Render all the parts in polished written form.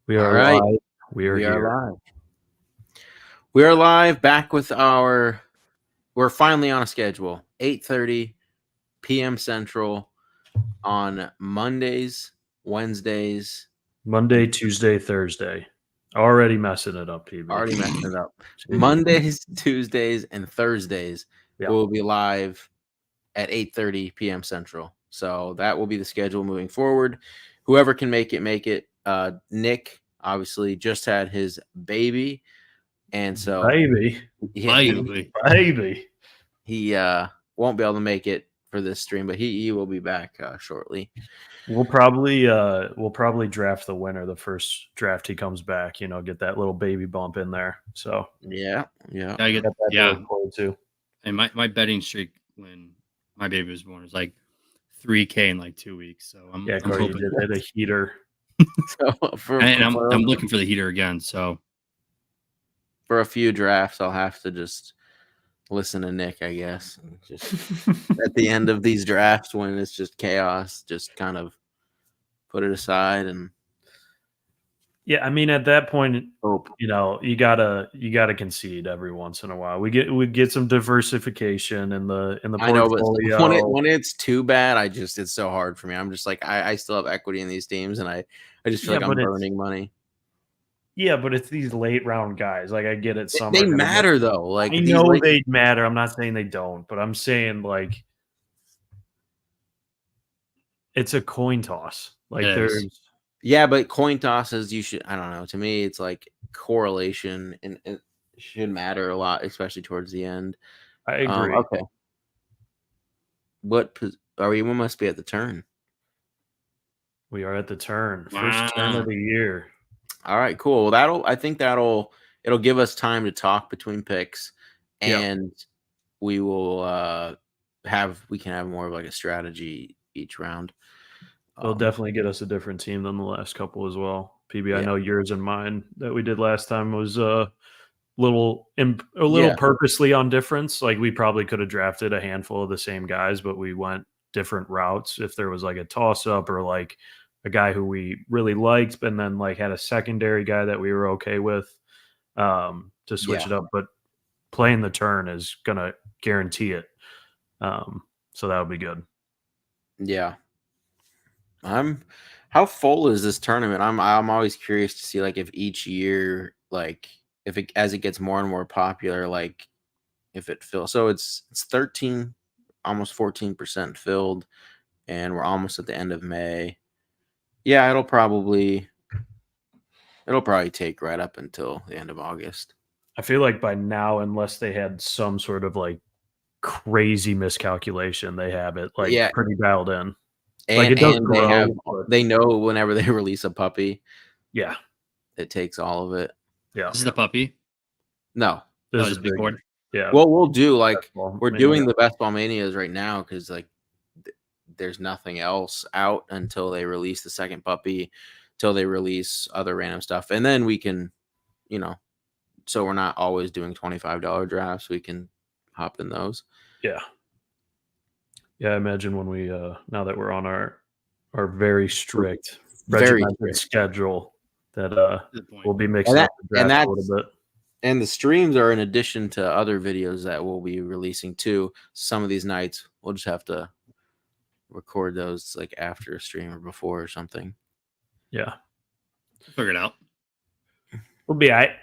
We All are right. live. We are here. live. We are live back with we're finally on a schedule. 8:30 p.m. Central on Mondays, Wednesdays. Monday, Tuesday, Thursday. Already messing it up, PB. Already messing it up. Jeez. Mondays, Tuesdays, and Thursdays Yeah. will be live at 8:30 p.m. Central. So that will be the schedule moving forward. Whoever can make it. Nick obviously just had his baby. And so Baby. he won't be able to make it for this stream, but he will be back shortly. We'll probably draft the winner the first draft he comes back. Get that little baby bump in there. So yeah. I get got that yeah. to look forward to. And my betting streak when my baby was born was like 3K in like 2 weeks. So I'm Corey, hoping you did hit a heater. So I'm looking for the heater again. So for a few drafts, I'll have to just listen to Nick, I guess. Just at the end of these drafts when it's just chaos, just kind of put it aside and yeah, I mean at that point, hope. you gotta concede every once in a while. We get some diversification in the I know, portfolio. but when it's too bad, it's so hard for me. I'm just like I still have equity in these teams, and I just feel like I'm burning money. Yeah, but it's these late round guys. Like I get it. Some they matter though. Like I know they matter. I'm not saying they don't, but I'm saying like it's a coin toss. Like there's but coin tosses you should. I don't know. To me, it's like correlation and it should matter a lot, especially towards the end. I agree. Okay. What are we? We must be at the turn. We are at the turn. First turn of the year. All right, cool. I think it'll give us time to talk between picks, and we will we can have more of like a strategy each round. It'll definitely get us a different team than the last couple as well. PB, I know yours and mine that we did last time was a little purposely on difference. Like we probably could have drafted a handful of the same guys, but we went different routes. If there was like a toss up or like a guy who we really liked, and then like had a secondary guy that we were okay with to switch it up. But playing the turn is gonna guarantee it. So that would be good. Yeah. How full is this tournament? I'm always curious to see like if each year, like as it gets more and more popular, like if it fills. So it's 13, almost 14% filled, and we're almost at the end of May. Yeah, it'll probably take right up until the end of August. I feel like by now, unless they had some sort of like crazy miscalculation, they have it like pretty dialed in. And, like it does grow, they know whenever they release a puppy. Yeah. It takes all of it. Yeah. This is the puppy? No. This is big board. Yeah. Well, we'll do like we're doing the best Ball Manias right now because like there's nothing else out until they release the second puppy, till they release other random stuff, and then we can, so we're not always doing $25 drafts. We can hop in those. Yeah. Yeah, I imagine when we now that we're on our very strict regimented schedule that we'll be mixing up the draft a little bit. And the streams are in addition to other videos that we'll be releasing too. Some of these nights we'll just have to record those like after a stream or before or something. Yeah. Figure it out. We'll be all right.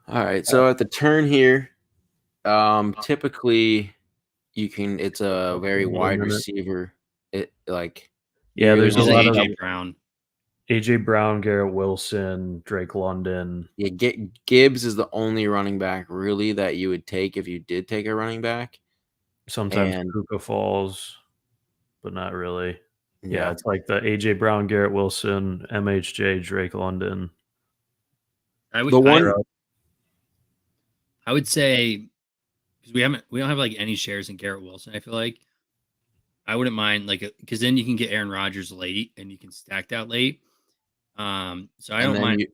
All right. So at the turn here, typically it's a very wide receiver. There's a lot of AJ Brown. AJ Brown, Garrett Wilson, Drake London. Yeah, Gibbs is the only running back really that you would take if you did take a running back. Sometimes Puka falls, but not really. Yeah, it's like the AJ Brown, Garrett Wilson, MHJ, Drake London. I would say because we don't have like any shares in Garrett Wilson. I feel like I wouldn't mind because then you can get Aaron Rodgers late and you can stack that late. So I don't mind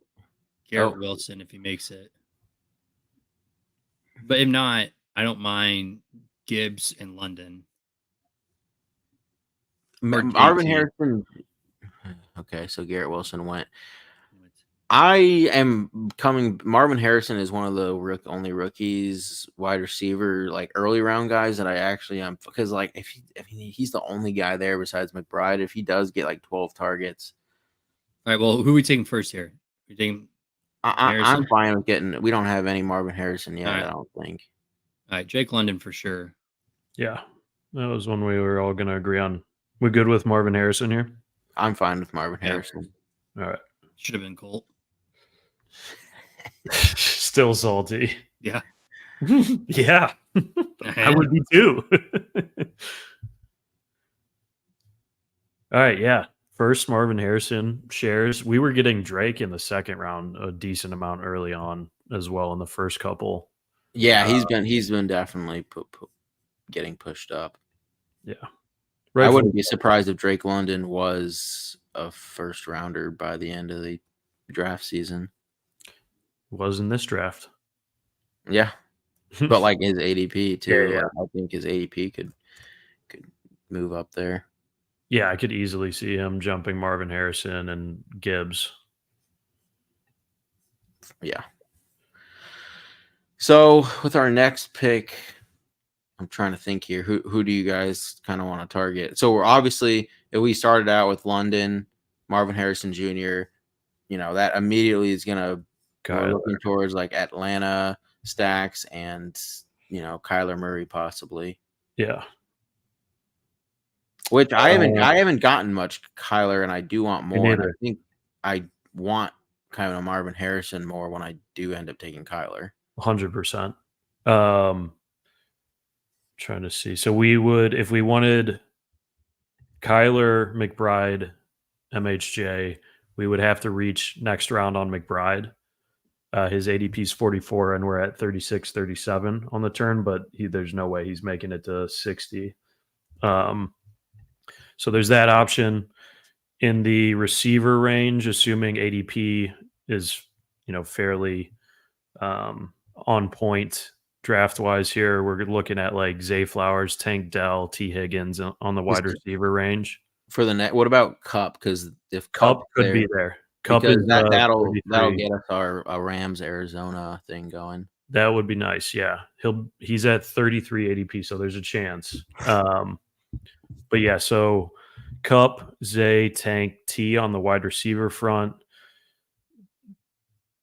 Garrett Wilson if he makes it. But if not, I don't mind Gibbs and London. Marvin Harrison. Okay, so Garrett Wilson went. I am coming. Marvin Harrison is one of the only rookies, wide receiver, like early round guys that I actually am, because like he's the only guy there besides McBride. If he does get like 12 targets, all right. Well, who are we taking first here? We taking I'm fine with getting. We don't have any Marvin Harrison yet. Right. I don't think. All right, Jake London for sure. Yeah, that was one we were all going to agree on. We're good with Marvin Harrison here. I'm fine with Marvin Harrison. All right. Should have been Colt. Still salty. Yeah. Yeah. I would be too. All right. Yeah. First, Marvin Harrison shares. We were getting Drake in the second round a decent amount early on as well in the first couple. Yeah, he's been definitely getting pushed up. Yeah. I wouldn't be surprised if Drake London was a first rounder by the end of the draft season. Was in this draft. Yeah. But like his ADP too. Yeah. Like, I think his ADP could move up there. Yeah, I could easily see him jumping Marvin Harrison and Gibbs. Yeah. So with our next pick, I'm trying to think here. Who do you guys kind of want to target? So we're obviously, if we started out with London, Marvin Harrison Jr., that immediately is gonna we're looking towards like Atlanta stacks and Kyler Murray possibly. Yeah. Which I haven't gotten much Kyler, and I do want more. And I think I want kind of Marvin Harrison more when I do end up taking Kyler. 100%. Trying to see. So we would, if we wanted Kyler, McBride, MHJ, we would have to reach next round on McBride. His ADP is 44, and we're at 36, 37 on the turn, but there's no way he's making it to 60. So there's that option. In the receiver range, assuming ADP is, fairly on point draft-wise here, we're looking at like Zay Flowers, Tank Dell, T. Higgins on the wide receiver range. For the net, what about Cup? Because if Cup could be there. Cup is that'll get us our Rams Arizona thing going. That would be nice. Yeah, he's at 33 ADP, so there's a chance. But yeah, so Cup, Zay, Tank, T on the wide receiver front.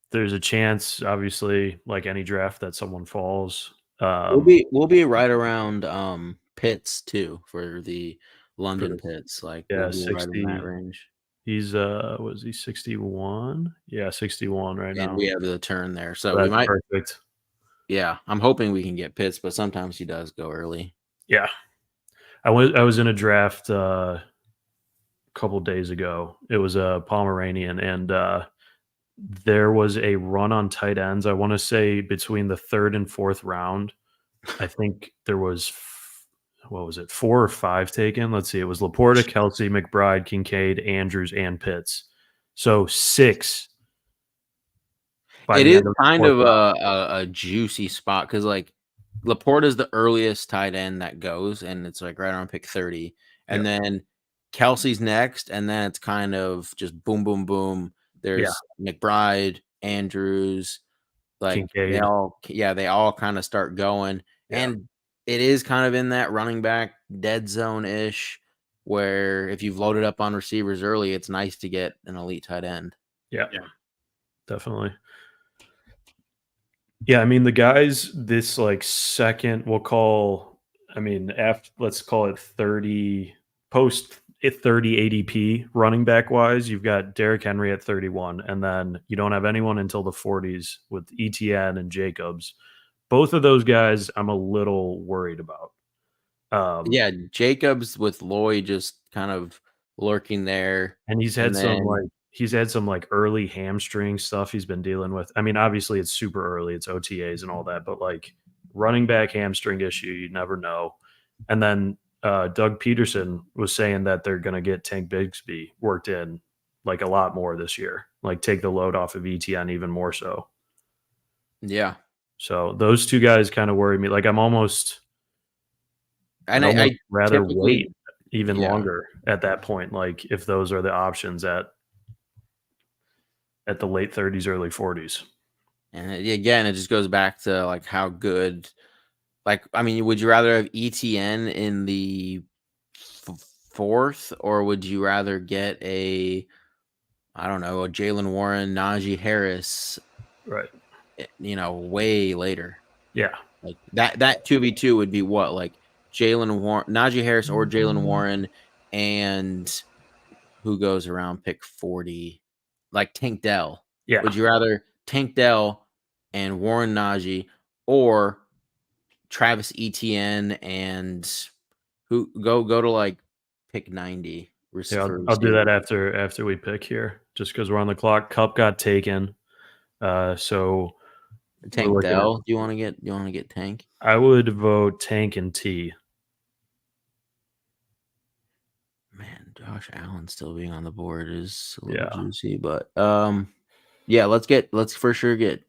There's a chance, obviously, like any draft, that someone falls. We'll be right around Pitts too for the London Pitts. Like we'll be 60, right in that range. He's was he 61? Yeah, 61 right now. And we have the turn there, so that's we might. Perfect. Yeah, I'm hoping we can get Pitts, but sometimes he does go early. Yeah, I was in a draft a couple days ago. It was a Pomeranian, and there was a run on tight ends. I want to say between the third and fourth round. I think there was, 4 or 5 taken? Let's see. It was Laporta, Kelsey, McBride, Kincaid, Andrews, and Pitts. So 6. It is kind of a juicy spot because like Laporta is the earliest tight end that goes, and it's like right around pick 30, and then Kelsey's next, and then it's kind of just boom, boom, boom. There's McBride, Andrews, like Kincaid. they all kind of start going, and it is kind of in that running back dead zone ish, where if you've loaded up on receivers early, it's nice to get an elite tight end. Yeah, definitely. Yeah, I mean the guys this like second let's call it 30 post 30 ADP running back wise. You've got Derrick Henry at 31, and then you don't have anyone until the 40s with ETN and Jacobs. Both of those guys I'm a little worried about. Jacobs with Lloyd just kind of lurking there, and he's had some early hamstring stuff he's been dealing with. I mean, obviously it's super early, it's OTAs and all that, but like running back hamstring issue, you never know. And then Doug Peterson was saying that they're going to get Tank Bigsby worked in like a lot more this year, like take the load off of ETN even more so. Yeah. So those two guys kind of worry me. Like I'd rather wait even longer at that point. Like if those are the options at at the late 30s, early 40s. And again, it just goes back to like how good. Like, I mean, would you rather have ETN in the fourth, or would you rather get a Jalen Warren, Najee Harris, Right. way later? Yeah. Like that 2v2 would be what, like Jalen Warren, Najee Harris, or Jalen Warren, and who goes around pick 40, like Tank Dell. Yeah. Would you rather Tank Dell and Warren Najee, or Travis Etienne and who go to like pick 90? Yeah, For I'll do that receiver? after we pick here, just because we're on the clock. Cup got taken, so we're Tank looking at. Dell. Do you want to get Tank? I would vote Tank and T. Man, Josh Allen still being on the board is a little Yeah. juicy, but yeah, let's for sure get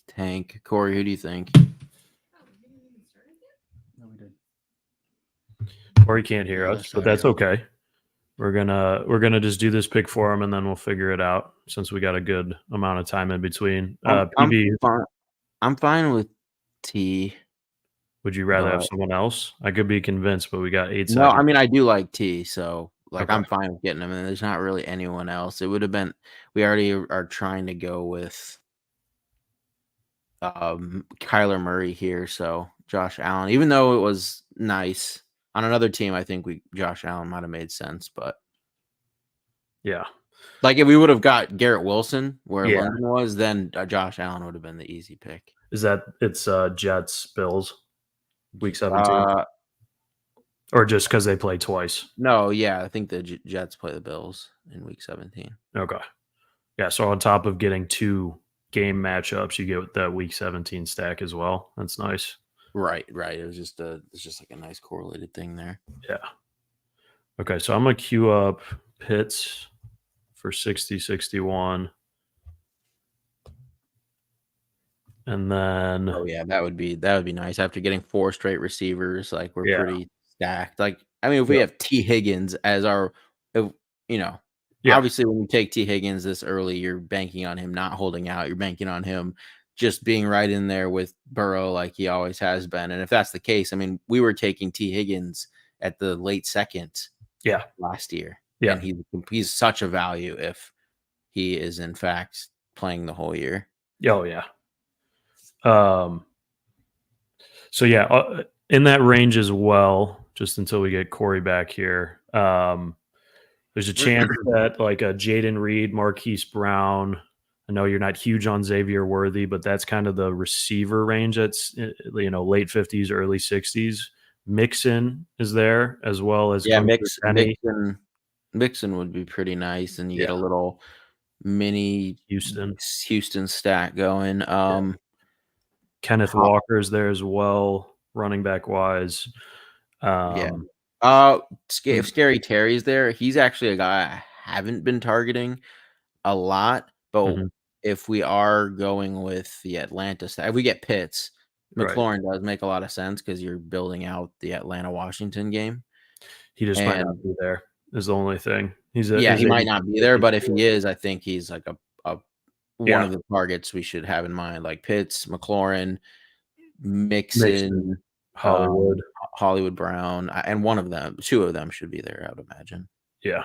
Tank. Corey, who do you think? No, we did. Or he can't hear Yeah, us, but that's okay. We're gonna just do this pick for him, and then we'll figure it out since we got a good amount of time in between. PB, I'm fine with T. would you rather have But someone else? I could be convinced, but we got 8 no, seconds. I mean I do like T, so like Okay. I'm fine with getting him, and there's not really anyone else. It would have been we already are trying to go with Kyler Murray here, so Josh Allen. Even though it was nice on another team, I think Josh Allen might have made sense, but Yeah. like if we would have got Garrett Wilson where Yeah. London was, then Josh Allen would have been the easy pick. Is that it's Jets Bills week 17, or just because they play twice? No, yeah, I think the Jets play the Bills in week 17. Okay. Yeah. So on top of getting 2 game matchups, you get that week 17 stack as well. That's nice. Right. It was just like a nice correlated thing there. Yeah. Okay, so I'm gonna queue up Pitts for 60-61. And then yeah, that would be nice after getting 4 straight receivers. Like we're Yeah. pretty stacked. Like I mean, if we Yeah. have T Higgins as our, Yeah. obviously when you take T Higgins this early, you're banking on him not holding out. You're banking on him just being right in there with Burrow like he always has been. And if that's the case, I mean, we were taking T Higgins at the late second Yeah. last year. Yeah. And he's such a value if he is in fact playing the whole year. Oh yeah. So yeah, in that range as well, just until we get Corey back here. There's a chance that like a Jaden Reed, Marquise Brown. I know you're not huge on Xavier Worthy, but that's kind of the receiver range. That's late 50s, early 60s. Mixon is there as well as Mixon would be pretty nice, and you get a Yeah. little mini Houston stack going. Kenneth Walker's there as well, running back wise. If Scary Terry's there, he's actually a guy I haven't been targeting a lot, but if we are going with the Atlanta stack, if we get Pitts, McLaurin does make a lot of sense because you're building out the Atlanta-Washington game. He just might not be there is the only thing. He might not be there, but if he is, I think he's like a one of the targets we should have in mind, like Pitts, McLaurin, Mixon, Hollywood Brown, and 2 of them should be there, I would imagine. Yeah.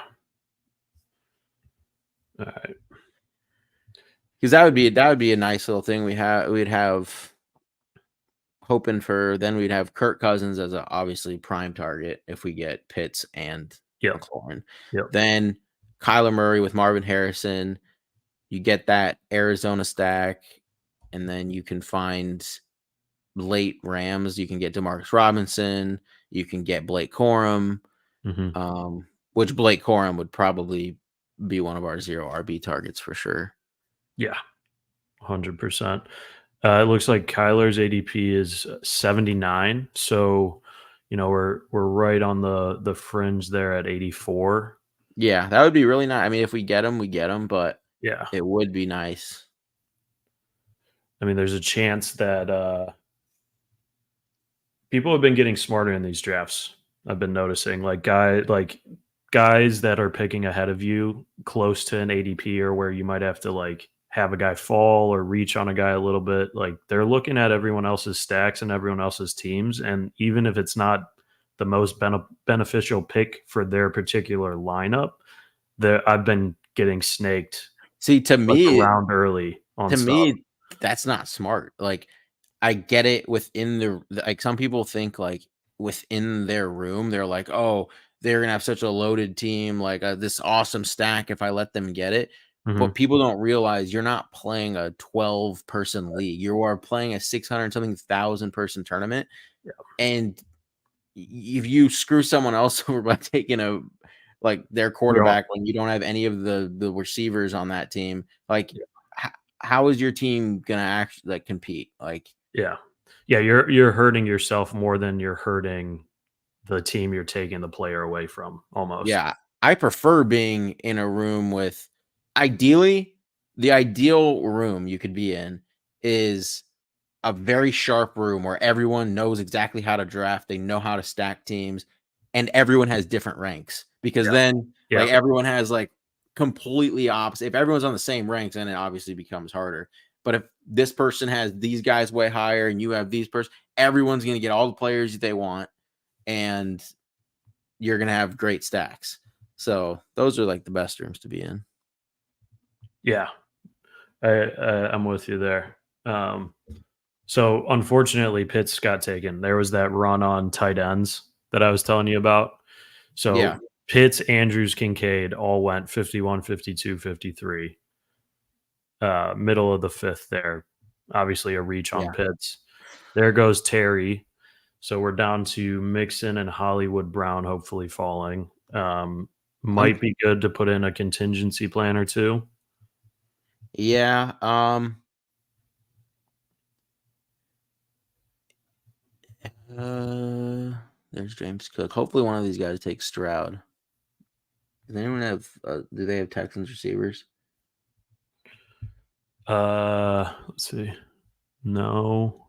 All right. Because that would be a nice little thing. We'd have hoping for, then we'd have Kirk Cousins as a obviously prime target if we get Pitts and McLaurin. Yep. Then Kyler Murray with Marvin Harrison. You get that Arizona stack, and then you can find late Rams. You can get DeMarcus Robinson. You can get Blake Corum, which Blake Corum would probably be one of our 0 RB targets for sure. Yeah, 100%. It looks like Kyler's ADP is 79, so we're right on the fringe there at 84. Yeah, that would be really nice. I mean, if we get him, we get him, but yeah, it would be nice. I mean, there's a chance that people have been getting smarter in these drafts. I've been noticing, like guys that are picking ahead of you close to an ADP, or where you might have to like have a guy fall or reach on a guy a little bit. Like they're looking at everyone else's stacks and everyone else's teams, and even if it's not the most beneficial pick for their particular lineup, I've been getting snaked. See, to like me, around early on stuff. That's not smart. Like, I get it within like some people think like within their room, they're like, oh, they're gonna have such a loaded team, like this awesome stack if I let them get it. Mhm. But people don't realize you're not playing a 12-person league. You are playing a 600 something thousand person tournament. Yeah. And if you screw someone else over by taking their quarterback when you don't have any of the receivers on that team, like how is your team gonna actually like compete? Like, yeah, you're hurting yourself more than you're hurting the team you're taking the player away from, almost. yeah, I prefer being in a room with, ideally, the ideal room you could be in is a very sharp room where everyone knows exactly how to draft, they know how to stack teams, and everyone has different ranks. Because then like everyone has like completely opposite. If everyone's on the same ranks, then it obviously becomes harder. But if this person has these guys way higher and you have these person, everyone's gonna get all the players that they want, and you're gonna have great stacks. So those are like the best rooms to be in. Yeah, I'm with you there. So unfortunately, Pitts got taken. There was that run on tight ends that I was telling you about. So Pitts, Andrews, Kincaid all went 51, 52, 53. Middle of the fifth there. Obviously a reach on Pitts. There goes Terry. So we're down to Mixon and Hollywood Brown hopefully falling. Might be good to put in a contingency plan or two. Yeah. There's James Cook. Hopefully one of these guys takes Stroud. Does anyone have do they have Texans receivers? Let's see. No.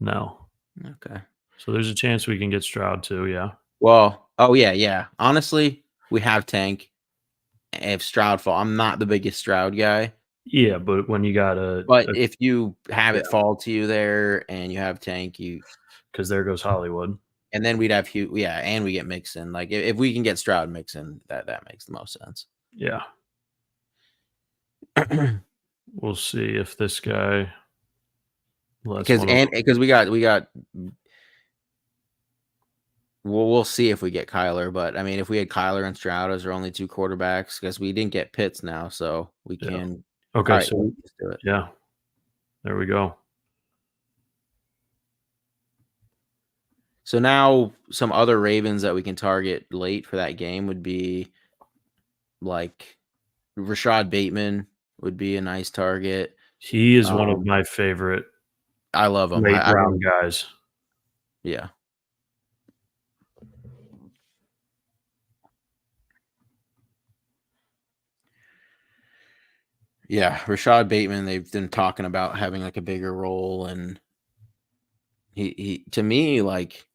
Okay. So there's a chance we can get Stroud too, yeah. Well, yeah. Honestly, we have Tank. If Stroud fall, I'm not the biggest Stroud guy. Yeah, but when you got if you have it fall to you there and you have Tank, because there goes Hollywood. And then we'd have Hugh, and we get Mixon. Like if we can get Stroud Mixon, that makes the most sense. Yeah. We'll see if this guy because we got we'll see if we get Kyler, but I mean if we had Kyler and Stroud as our only two quarterbacks, because we didn't get Pitts now, so we can okay, so let's do it. Yeah. There we go. So now some other Ravens that we can target late for that game would be like Rashad Bateman would be a nice target. He is one of my favorite. I love him. Late round guys. Yeah. Yeah, Rashad Bateman, they've been talking about having like a bigger role, and he to me, like,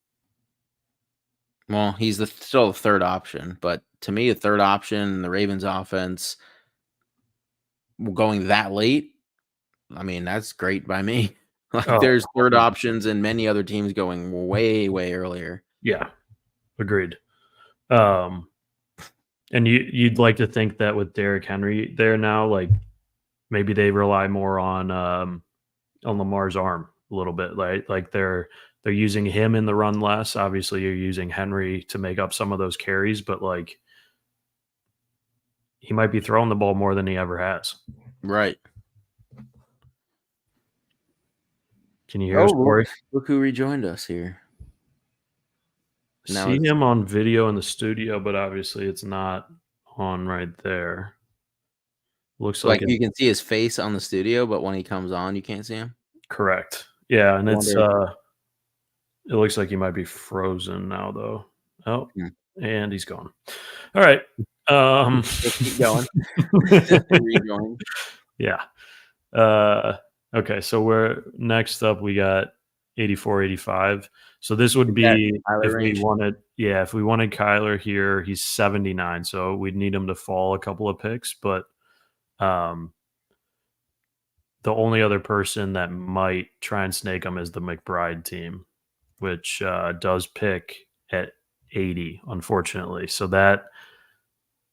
well, he's still the third option, but to me, a third option in the Ravens offense going that late, I mean, that's great by me. Like there's third options and many other teams going way, way earlier. Yeah. Agreed. And you'd like to think that with Derrick Henry there now, like maybe they rely more on Lamar's arm a little bit, right? Like they're using him in the run less. Obviously, you're using Henry to make up some of those carries, but like he might be throwing the ball more than he ever has. Right. Can you hear us, Corey? Look who rejoined us here. See him on video in the studio, but obviously it's not on right there. Looks like you can see his face on the studio, but when he comes on, you can't see him. Correct. Yeah, and it looks like he might be frozen now, though. Oh, and he's gone. All right. Let's keep going. Yeah. Okay, so we're next up. We got 84, 85. So this would be if we wanted Kyler here. He's 79, so we'd need him to fall a couple of picks. But the only other person that might try and snake him is the McBride team, which does pick at 80, unfortunately. So that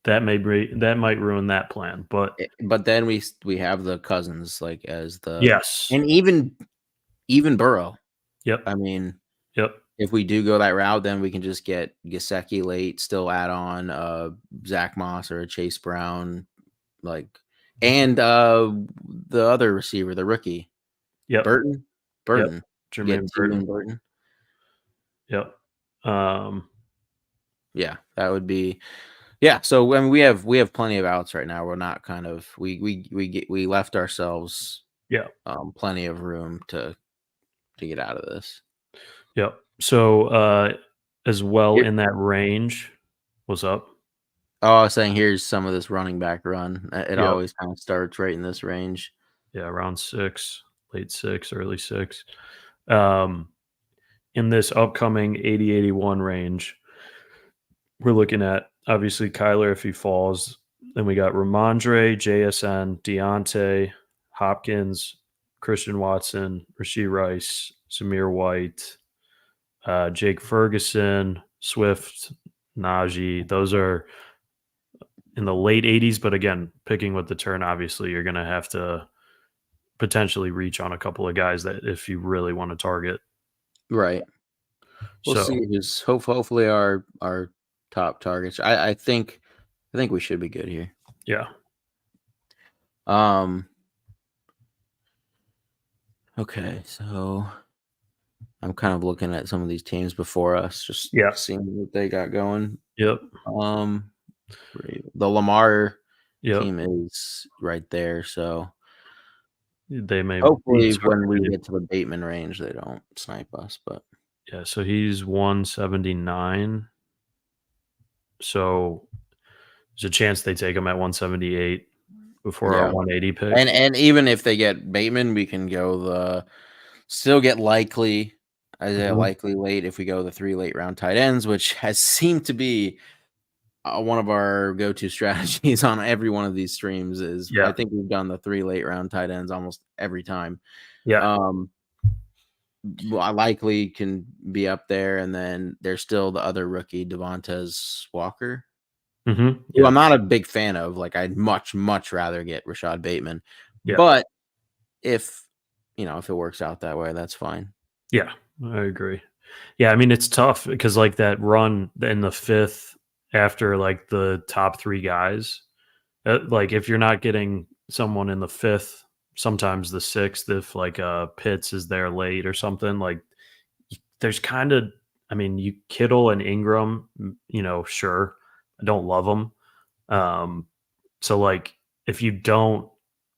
might ruin that plan. But then we have the Cousins like as the yes, and even Burrow. yep, I mean, yep, if we do go that route, then we can just get Gesicki late, still add on Zach Moss or a Chase Brown, like, and the other receiver, the rookie, yep, Burton. yep, Get Jermaine T-Wing Burton, Burton. yep, Yeah, that would be. Yeah, so I mean, we have plenty of outs right now. We're not kind of we left ourselves yeah, plenty of room to get out of this. yep. So as well Here, in that range, what's up? oh, I was saying here's some of this running back run. It Yep, always kind of starts right in this range. yeah, around 6, late 6, early 6. In this upcoming 80-81 range, we're looking at obviously Kyler if he falls. Then we got Ramondre, JSN, Deontay, Hopkins, Christian Watson, Rasheed Rice, Samir White, Jake Ferguson, Swift, Najee. Those are in the late 80s, but again, picking with the turn, obviously, you're going to have to potentially reach on a couple of guys that if you really want to target. Right. We'll So, see. Who's hopefully our top targets. I think we should be good here. yeah. Okay, so I'm kind of looking at some of these teams before us, just Yeah. seeing what they got going. Yep. The Lamar Yep. team is right there, so They may hopefully when we get to the Bateman range, they don't snipe us. But yeah, so he's 179. So there's a chance they take him at 178 before our 180 pick. And even if they get Bateman, we can go still get Likely. Likely late if we go the 3 late round tight ends, which has seemed to be one of our go-to strategies on every one of these streams. I think we've done the 3 late round tight ends almost every time. Yeah. I Likely can be up there, and then there's still the other rookie, Devontae Walker. Who I'm not a big fan of. Like, I'd much rather get Rashad Bateman. Yeah. But if it works out that way, that's fine. Yeah, I agree. Yeah, I mean, it's tough because like that run in the 5th after like the top 3 guys, like if you're not getting someone in the 5th, sometimes the 6th, if like Pitts is there late or something, like there's kind of, I mean, you Kittle and Ingram, sure, I don't love them. So like if you don't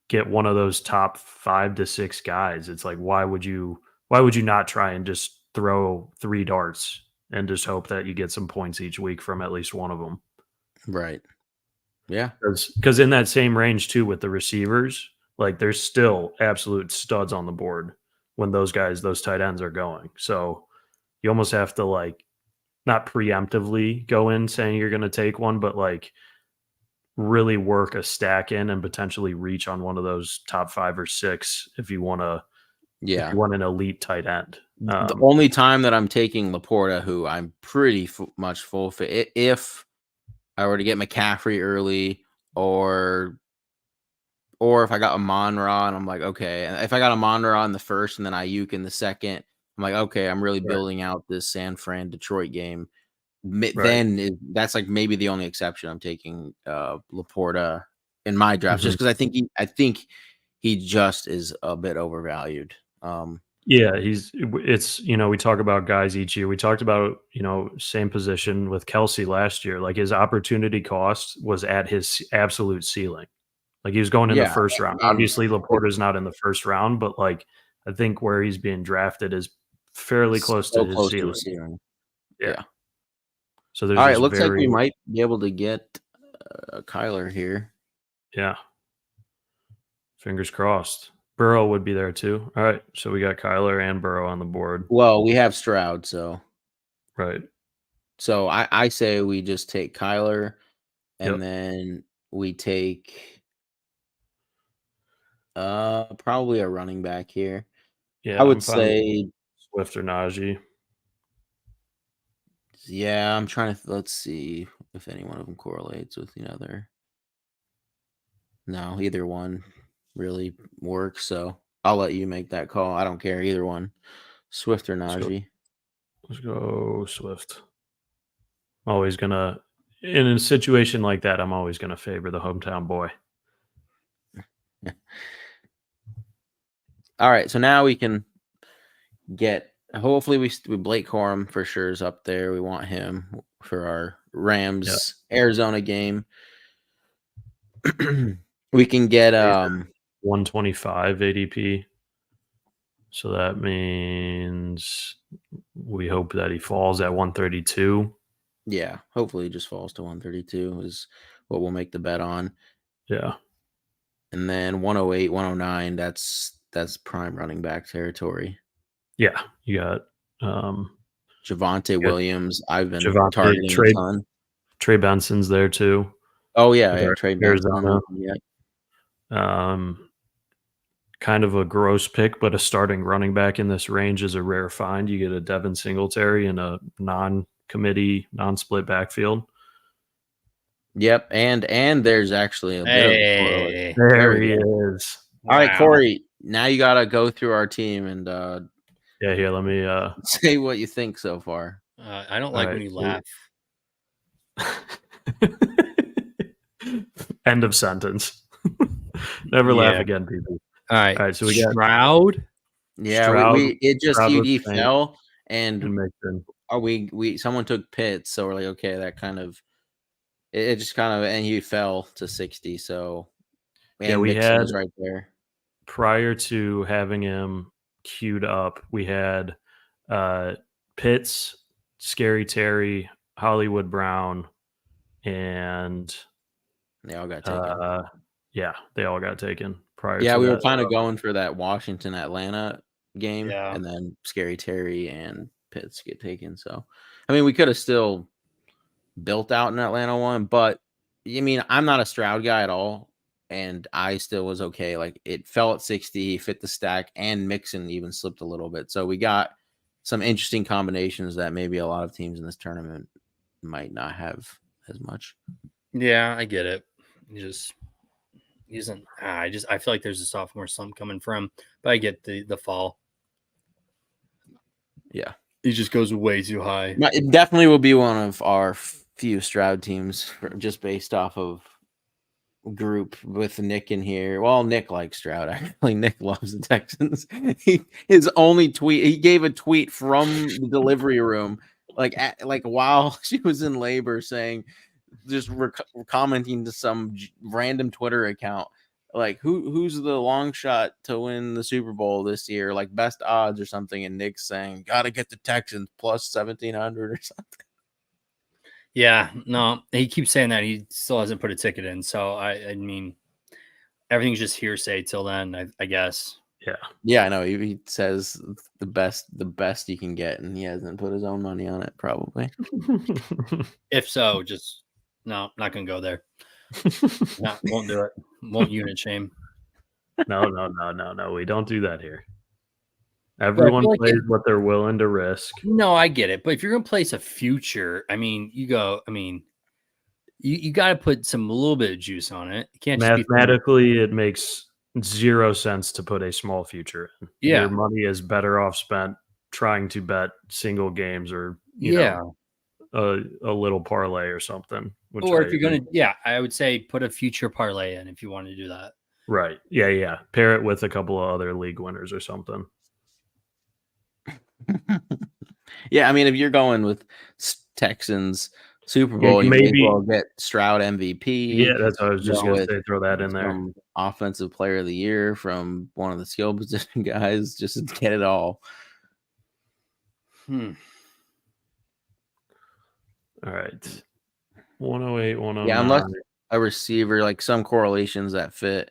get one of those top 5 to 6 guys, it's like why would you not try and just throw 3 darts and just hope that you get some points each week from at least one of them? Right. Yeah. Because in that same range too with the receivers, like there's still absolute studs on the board when those tight ends are going. So you almost have to like not preemptively go in saying you're going to take one, but like really work a stack in and potentially reach on one of those top 5 or 6 if you want to. Yeah. If you want an elite tight end. The only time that I'm taking Laporta, who I'm pretty much full fit, if I were to get McCaffrey early, or if I got Amon-Ra and I'm like, okay, and if I got Amon-Ra in the 1st and then Ayuk in the 2nd, I'm like, okay, I'm really building out this San Fran Detroit game. Then that's like maybe the only exception. I'm taking Laporta in my drafts just because I think he just is a bit overvalued. Yeah, it's we talk about guys each year. We talked about same position with Kelsey last year. Like his opportunity cost was at his absolute ceiling. Like he was going in the 1st round. Obviously, Laporta's not in the 1st round, but like I think where he's being drafted is fairly close to his ceiling. Yeah. So there's all right. Looks like we might be able to get Kyler here. Yeah. Fingers crossed. Burrow would be there too. All right. So we got Kyler and Burrow on the board. Well, we have Stroud, so. Right. So I say we just take Kyler and then we take Probably a running back here. Yeah, I would I'm fine with say, Swift or Najee. yeah, I'm trying to, let's see if any one of them correlates with the other. No, either one really works. So I'll let you make that call. I don't care either one, Swift or Najee. Let's go Swift. Always gonna, in a situation like that, I'm always gonna favor the hometown boy. All right, so now we can get. Hopefully, we Blake Corum for sure is up there. We want him for our Rams Arizona game. We can get 125 ADP. So that means we hope that he falls at 132. Yeah, hopefully he just falls to 132 is what we'll make the bet on. Yeah. And then 108, 109, that's prime running back territory. Yeah, you got Javonte Williams. I've been Javonte, targeting a ton. Trey Benson's there too. Oh yeah, Trey Benson. Yeah. Kind of a gross pick, but a starting running back in this range is a rare find. You get a Devin Singletary in a non-committee, non-split backfield. Yep, and there's actually a bit of a correlation. There he is. All right, Corey. Now you gotta go through our team and yeah, here, let me say what you think so far. I don't like when you laugh. End of sentence. Never laugh again, people. All right, so we got Stroud. Yeah, Stroud, it just Stroud he fell and Mixon. we someone took Pitts, so we're like, okay, that kind of it just kind of, and he fell to 60. So yeah, we Mixon had was right there. Prior to having him queued up, we had Pitts, Scary Terry, Hollywood Brown, and they all got taken. Yeah, they all got taken prior. Yeah, to we that. were kind of going for that Washington Atlanta game, Yeah. and then Scary Terry and Pitts get taken. So, I mean, we could have still built out an Atlanta one, but I mean, I'm not a Stroud guy at all, and I still was okay. Like it fell at 60, fit the stack, and Mixon even slipped a little bit. So we got some interesting combinations that maybe a lot of teams in this tournament might not have as much. Yeah, I get it. I feel like there's a sophomore slump coming from, but I get the fall. Yeah, he just goes way too high. It definitely will be one of our few Stroud teams, just based off of group with Nick in here. Well, Nick likes Stroud. Actually, Nick loves the Texans. His only tweet, he gave a tweet from the delivery room, like while she was in labor, saying, just commenting to some random Twitter account, like who's the long shot to win the Super Bowl this year, like best odds or something, and Nick's saying gotta get the Texans plus 1,700 or something. Yeah, no, he keeps saying that. He still hasn't put a ticket in. So, I mean, everything's just hearsay till then, I guess. Yeah. Yeah, I know. He says the best you can get, and he hasn't put his own money on it, probably. If so, just no, not going to go there. No, won't do it. Won't unit shame. No. We don't do that here. Everyone plays what they're willing to risk. No, I get it. But if you're going to place a future, I mean, you got to put a little bit of juice on it. You can't mathematically, it makes 0 sense to put a small future in. Yeah. Your money is better off spent trying to bet single games or, you know, a little parlay or something. Or if you're going to, I would say put a future parlay in if you want to do that. Right. Yeah. Pair it with a couple of other league winners or something. Yeah, I mean, if you're going with Texans Super Bowl, you may as well get Stroud MVP. Yeah, that's what I was just going to say. Throw that in there. Offensive Player of the Year from one of the skill position guys, just to get it all. All right. 108, 109. Yeah, unless a receiver, like some correlations that fit.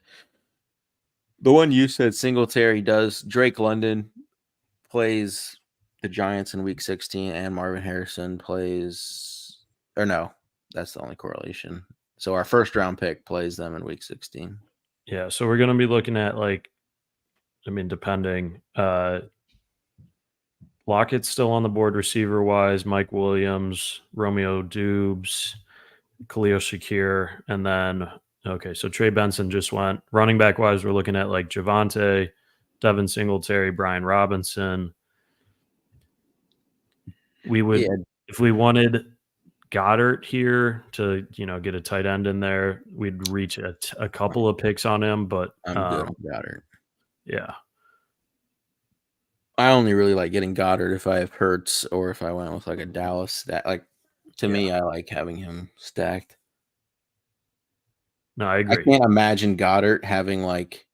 The one you said, Singletary does. Drake London plays the Giants in week 16, and Marvin Harrison plays, or no, that's the only correlation. So our first round pick plays them in week 16. Yeah, so we're gonna be looking at depending. Lockett's still on the board receiver wise, Mike Williams, Romeo Dubes, Khalil Shakir, and then so Trey Benson just went. Running back wise, we're looking at like Javante, Devin Singletary, Brian Robinson. We would if we wanted Goddard here to get a tight end in there, we'd reach a couple of picks on him, but I'm good on Goddard. Yeah. I only really like getting Goddard if I have Hurts or if I went with like a Dallas. That to me, I like having him stacked. No, I agree. I can't imagine Goddard having like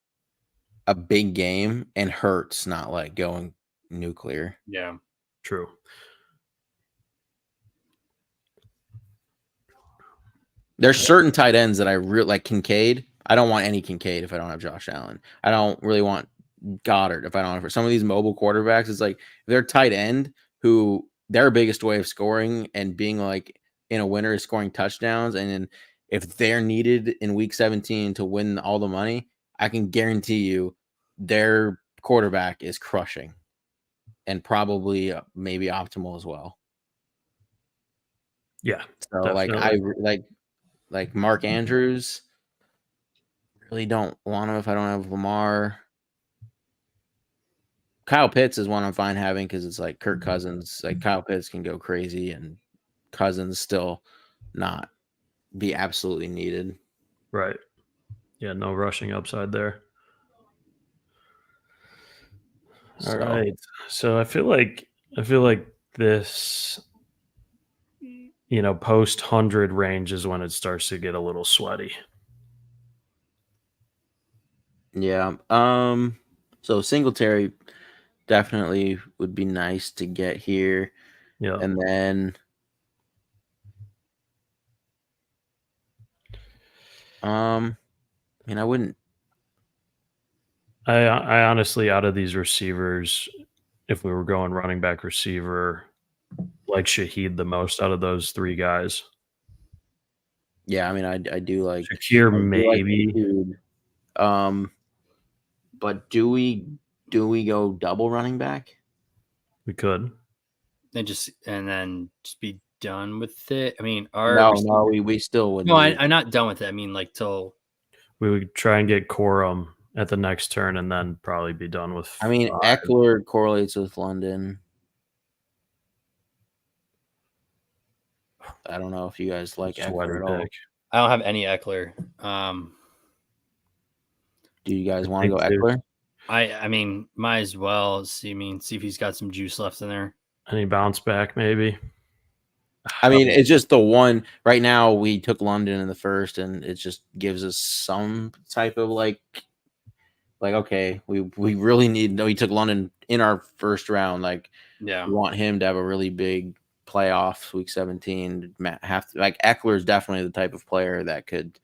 a big game and Hurts not like going nuclear. Yeah, true. There's certain tight ends that I really like. Kincaid. I don't want any Kincaid if I don't have Josh Allen. I don't really want Goddard if I don't have some of these mobile quarterbacks. It's like they're tight end who their biggest way of scoring and being like in a winner is scoring touchdowns. And then if they're needed in week 17 to win all the money, I can guarantee you their quarterback is crushing and probably maybe optimal as well. Yeah. So like Mark Andrews, really don't want him if I don't have Lamar. Kyle Pitts is one I'm fine having because it's like Kirk Cousins. Like Kyle Pitts can go crazy and Cousins still not be absolutely needed. Right. Yeah, no rushing upside there. All right. So I feel like this post 100 range is when it starts to get a little sweaty. Yeah. So Singletary definitely would be nice to get here. Yeah. And then I wouldn't. I honestly, out of these receivers, if we were going running back receiver, like Shaheed the most out of those three guys. Yeah, I mean, I do like Shakir maybe. But do we go double running back? We could. And then just be done with it. I mean, we still would. No, I'm not done with it. I mean, like till we would try and get Corum at the next turn, and then probably be done with. I mean, Eckler correlates with London. I don't know if you guys like Eckler at all. I don't have any Eckler. Do you guys want to go Eckler? I mean, might as well see if he's got some juice left in there. Any bounce back, maybe. I mean, it's just the one right now. We took London in the first, and it just gives us some type of like okay, we really need. No, we took London in our first round. Like, yeah, we want him to have a really big playoffs week 17. Have to like Eckler is definitely the type of player that could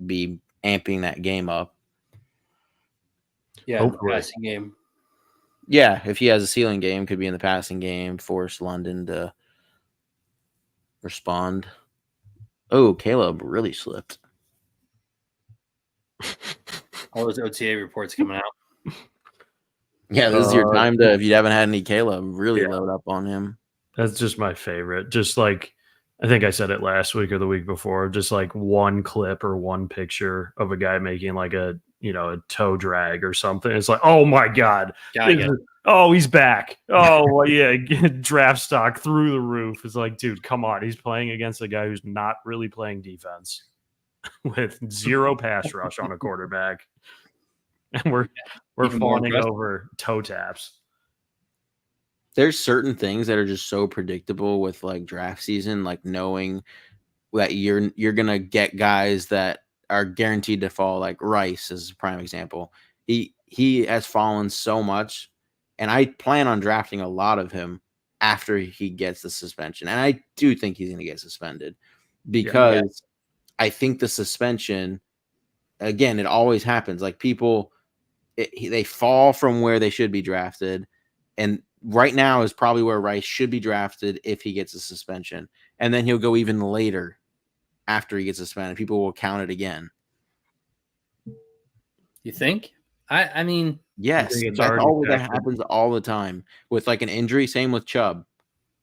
be amping that game up. Yeah, the passing game. Yeah, if he has a ceiling game, could be in the passing game, force London to respond. Oh, Caleb really slipped. All those OTA reports coming out. Yeah, this is your time to, if you haven't had any Caleb, really load up on him. That's just my favorite. Just like, I think I said it last week or the week before, just like one clip or one picture of a guy making like a toe drag or something. It's like, oh my God. Oh, he's back. Oh, well, yeah. Draft stock through the roof. It's like, dude, come on. He's playing against a guy who's not really playing defense with zero pass rush on a quarterback. And we're fawning over toe taps. There's certain things that are just so predictable with like draft season, like knowing that you're gonna get guys that are guaranteed to fall. Like Rice is a prime example. He has fallen so much, and I plan on drafting a lot of him after he gets the suspension. And I do think he's gonna get suspended because I think the suspension, again, it always happens. Like people, they fall from where they should be drafted, and right now is probably where Rice should be drafted if he gets a suspension, and then he'll go even later after he gets suspended. People will count it again. You think? I mean, Yes, think it's that's already all that factored? happens all the time with like an injury. Same with Chubb.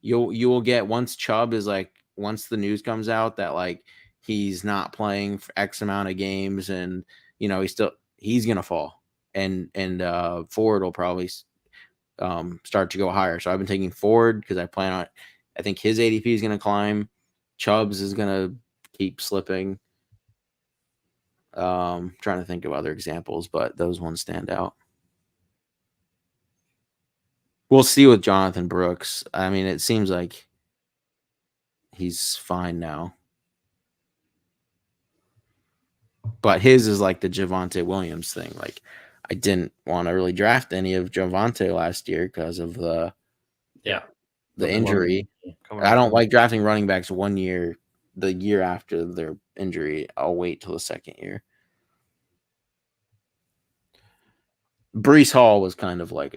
You will get once Chubb is like once the news comes out that like he's not playing for X amount of games and he's gonna fall and Ford will probably start to go higher. So I've been taking Ford because I think his ADP is gonna climb. Chubb's is gonna keep slipping. Trying to think of other examples, but those ones stand out. We'll see with Jonathan Brooks. I mean, it seems like he's fine now. But his is like the Javonte Williams thing. Like, I didn't want to really draft any of Javonte last year because of the injury. I don't like drafting running backs 1 year, the year after their injury. I'll wait till the second year. Breece Hall was kind of like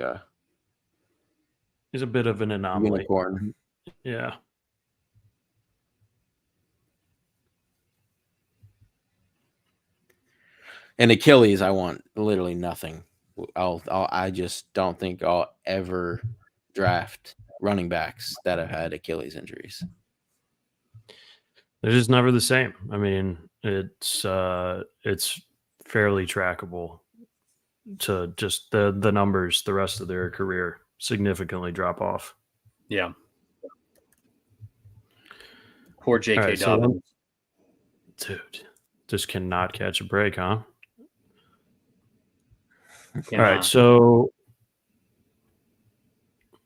he's a bit of an anomaly. Unicorn. Yeah. And Achilles, I want literally nothing. I just don't think I'll ever draft running backs that have had Achilles injuries. They're just never the same. I mean, it's fairly trackable to just the numbers the rest of their career significantly drop off. Yeah. Poor J.K. Right, Dobbins. Dude, just cannot catch a break, huh? Cannot. All right, so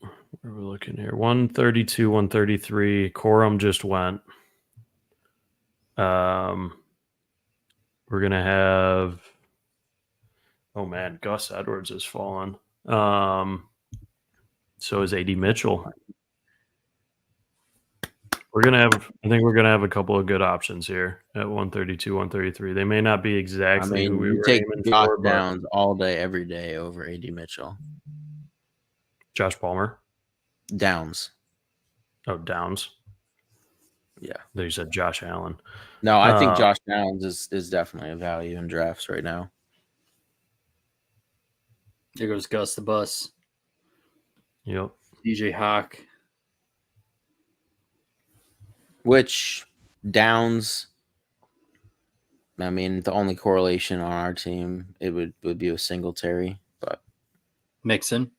where are we looking here? 132, 133. Corum just went. We're gonna have. Oh man, Gus Edwards has fallen. So is AD Mitchell. I think we're gonna have a couple of good options here at 132, 133. They may not be exactly who we were take aiming Josh for, Downs all day, every day over AD Mitchell. Josh Palmer. Downs. Oh, Downs. Yeah. They said Josh Allen. No, I think Josh Downs is definitely a value in drafts right now. There goes Gus the Bus. Yep. DJ Hawk. Which Downs, I mean, the only correlation on our team, it would be with Singletary, but Mixon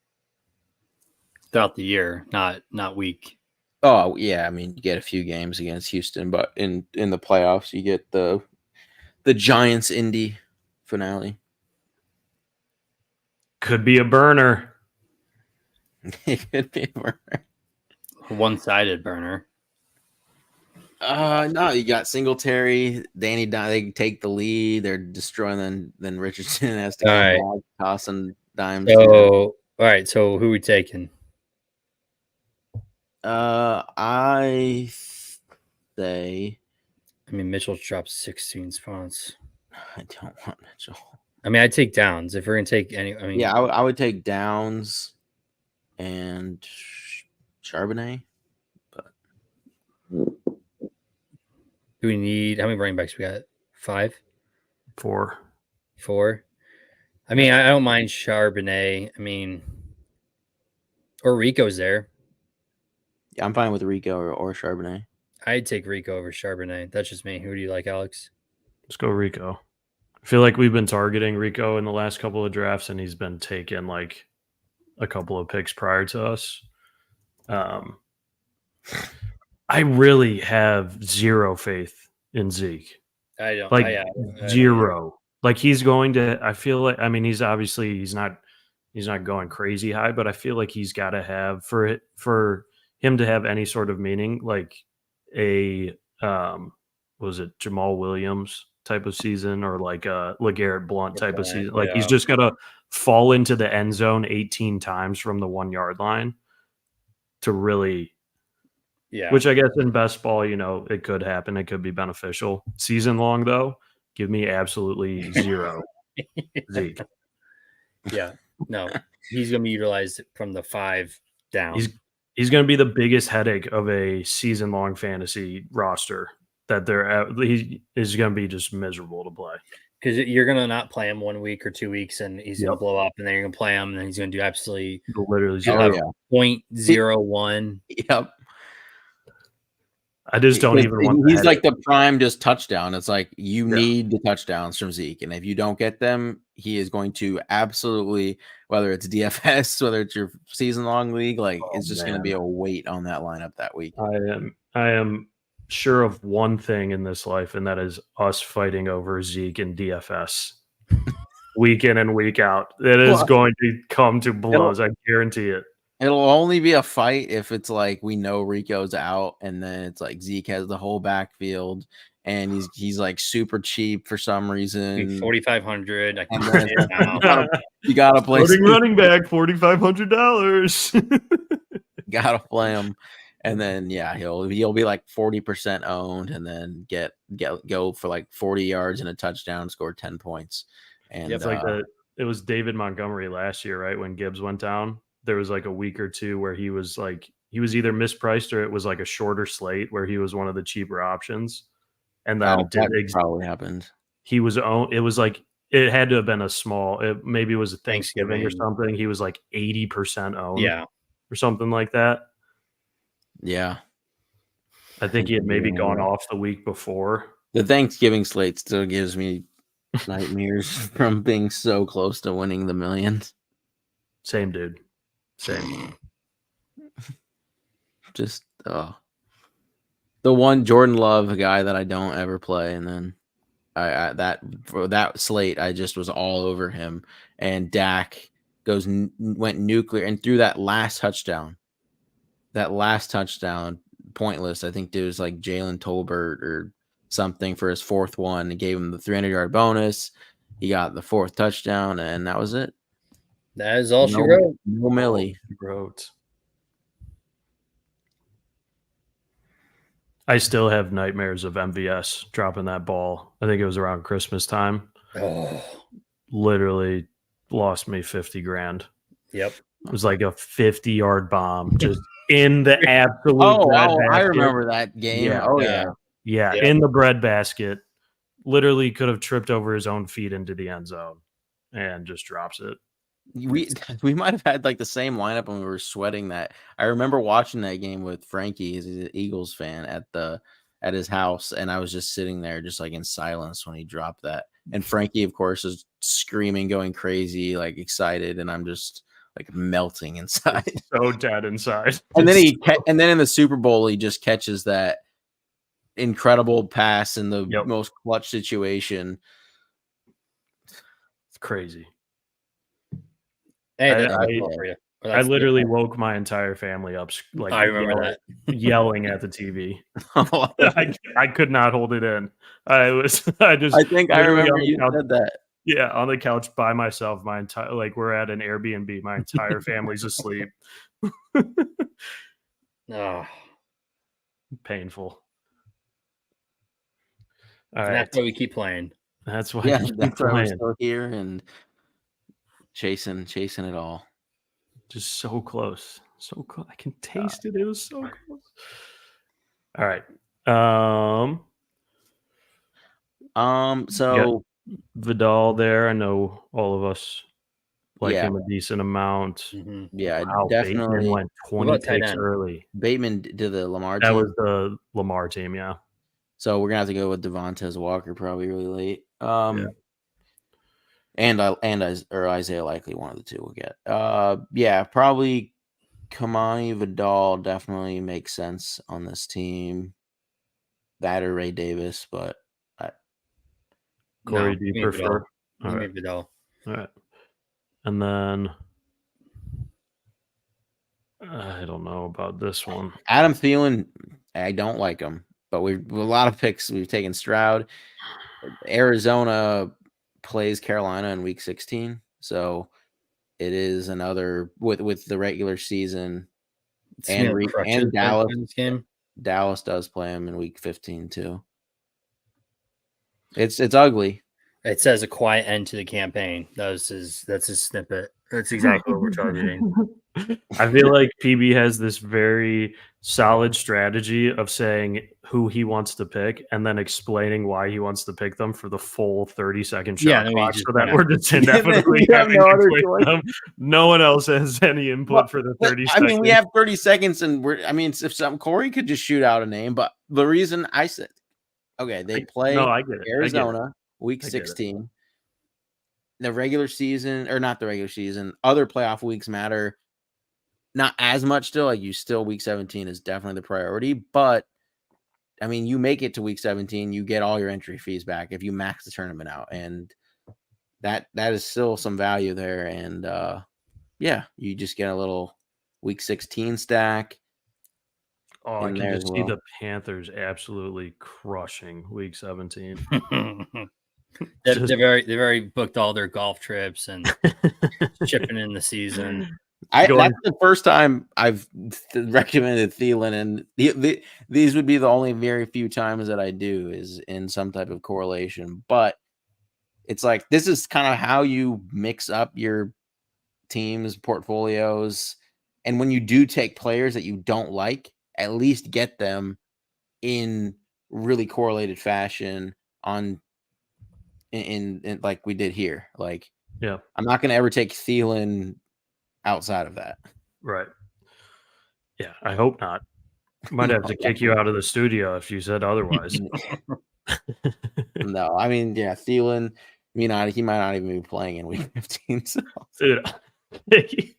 throughout the year, not week. Oh yeah, I mean, you get a few games against Houston, but in the playoffs, you get the Giants Indy finale. Could be a burner. It could be a burner. One-sided burner. No, you got Singletary, Danny. They take the lead. They're destroying. Then Richardson has to come back, tossing dimes. So, all right. So, who are we taking? I say. I mean, Mitchell dropped 16 spots. I don't want Mitchell. I mean, I'd take Downs if we're gonna take any. I mean, yeah, I would take Downs and Charbonnet. But do we need how many running backs we got? 5, 4. I mean, I don't mind Charbonnet. I mean, or Rico's there. Yeah, I'm fine with Rico or Charbonnet. I'd take Rico over Charbonnet. That's just me. Who do you like, Alex? Let's go Rico. I feel like we've been targeting Rico in the last couple of drafts, and he's been taking like a couple of picks prior to us. I really have zero faith in Zeke. I don't. Like zero. Like he's going to. I feel like. I mean, he's not going crazy high, but I feel like he's got to have for him to have any sort of meaning, like a was it Jamal Williams type of season or like a LeGarrette Blount type of season. Like he's just got to fall into the end zone 18 times from the 1 yard line to really, which I guess in best ball, it could happen. It could be beneficial. Season long though, give me absolutely zero Zeke. Yeah, no, he's going to be utilized from the 5 down. He's going to be the biggest headache of a season long fantasy roster. That he is going to be just miserable to play. because you're gonna not play him 1 week or 2 weeks, and he's gonna blow up, and then you're gonna play him, and then he's gonna do absolutely literally 0.01. Yep. I just don't even want. He's like the prime just touchdown. It's like you need the touchdowns from Zeke, and if you don't get them, he is going to absolutely, whether it's DFS, whether it's your season-long league, like it's just going to be a weight on that lineup that week. I am sure of one thing in this life, and that is us fighting over Zeke and DFS week in and week out. It is going to come to blows. I guarantee it. It'll only be a fight if it's like we know Rico's out, and then it's like Zeke has the whole backfield, and he's like super cheap for some reason. 4,500. I can you gotta play running back $4,500. Gotta play him, and then he'll be like 40% owned, and then go for like 40 yards and a touchdown, score 10 points. And it's like it was David Montgomery last year, right? When Gibbs went down. There was like a week or two where he was either mispriced or it was like a shorter slate where he was one of the cheaper options. And then that probably happened. He was it was like it had to have been a small. Maybe it was a Thanksgiving or something. He was like 80% owned, or something like that. Yeah, I think he had maybe gone off the week before. The Thanksgiving slate still gives me nightmares from being so close to winning the millions. Same, dude. Same. Just the one Jordan Love, a guy that I don't ever play, and then for that slate I just was all over him. And Dak went nuclear and threw that last touchdown, pointless. I think it was like Jalen Tolbert or something for his fourth one, and gave him the 300-yard bonus. He got the fourth touchdown, and that was it. That is all she wrote. No Millie wrote. I still have nightmares of MVS dropping that ball. I think it was around Christmas time. Oh. Literally lost me 50 grand. Yep. It was like a 50-yard bomb just in the absolute bread basket. I remember that game. Yeah. In the bread basket. Literally could have tripped over his own feet into the end zone and just drops it. We might have had like the same lineup when we were sweating that. I remember watching that game with Frankie. He's an Eagles fan at his house, and I was just sitting there just like in silence when he dropped that. And Frankie, of course, is screaming, going crazy, like excited, and I'm just like melting inside. It's so dead inside. And then then in the Super Bowl he just catches that incredible pass in the most clutch situation. It's crazy. Hey, I literally woke my entire family up, like I remember that yelling at the TV. I could not hold it in. I think I remember you said that. Yeah, on the couch by myself. My entire we're at an Airbnb. My entire family's asleep. Painful. All right. That's why we keep playing. That's why. That's why we're still here and chasing it all. Just so close. So close. I can taste it. It was so close. All right. So Vidal there. I know all of us like him a decent amount. Mm-hmm. Yeah, definitely. Bateman went 20 picks early. Bateman did the Lamar team. That was the Lamar team, yeah. So we're gonna have to go with Devontae Walker probably really late. And Isaiah Likely, one of the two will get. Probably Kamani Vidal definitely makes sense on this team. That or Ray Davis, but Corey, do you prefer? All right. Vidal. All right. And then I don't know about this one. Adam Thielen, I don't like him, but we've a lot of picks. We've taken Stroud. Arizona plays Carolina in week 16. So it is another with the regular season and Dallas game. Dallas does play him in week 15 too. It's ugly. It says a quiet end to the campaign. That's his snippet. That's exactly what we're targeting. I feel like PB has this very solid strategy of saying who he wants to pick and then explaining why he wants to pick them for the full 30-second shot then we clock just so that run we're out. just indefinitely You have having no to other pick choice. them. No one else has any input for the 30 I seconds. mean, we have 30 seconds, and if Corey could just shoot out a name, but the reason I said, okay, they play No, I get it. Arizona week I get it. 16. The regular season, or not the regular season, other playoff weeks matter not as much still. Like week 17 is definitely the priority, but I mean, you make it to week 17, you get all your entry fees back if you max the tournament out, and that is still some value there. And yeah, you just get a little week 16 stack. Oh, I in can there just as see well. the Panthers absolutely crushing week 17. They've already booked all their golf trips and shipping in the season. That's the first time I've recommended Thielen, and these would be the only very few times that I do is in some type of correlation. But it's like this is kind of how you mix up your teams, portfolios, and when you do take players that you don't like, at least get them in really correlated fashion in like we did here. Like, yeah, I'm not going to ever take Thielen outside of that. right. Yeah, I hope not. Might have to kick you out of the studio if you said otherwise. No, I mean, yeah, Thielen, he might not even be playing in week 15. So. Dude,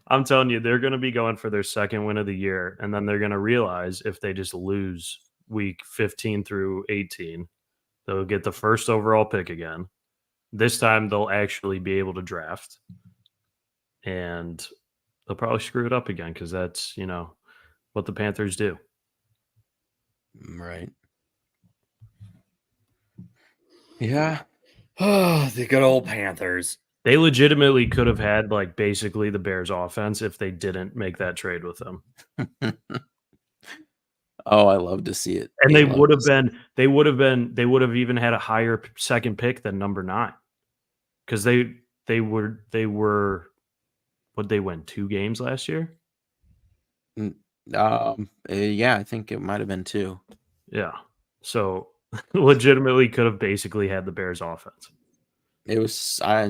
I'm telling you, they're going to be going for their second win of the year, and then they're going to realize if they just lose week 15 through 18, they'll get the first overall pick again. This time, they'll actually be able to draft, and they'll probably screw it up again because that's, what the Panthers do. Right. Yeah. Oh, the good old Panthers. They legitimately could have had like basically the Bears offense if they didn't make that trade with them. Oh, I love to see it. And they would have even had a higher second pick than number 9. Because they were would they win 2 games last year? Yeah, I think it might have been 2. Yeah. So legitimately could have basically had the Bears offense. It was I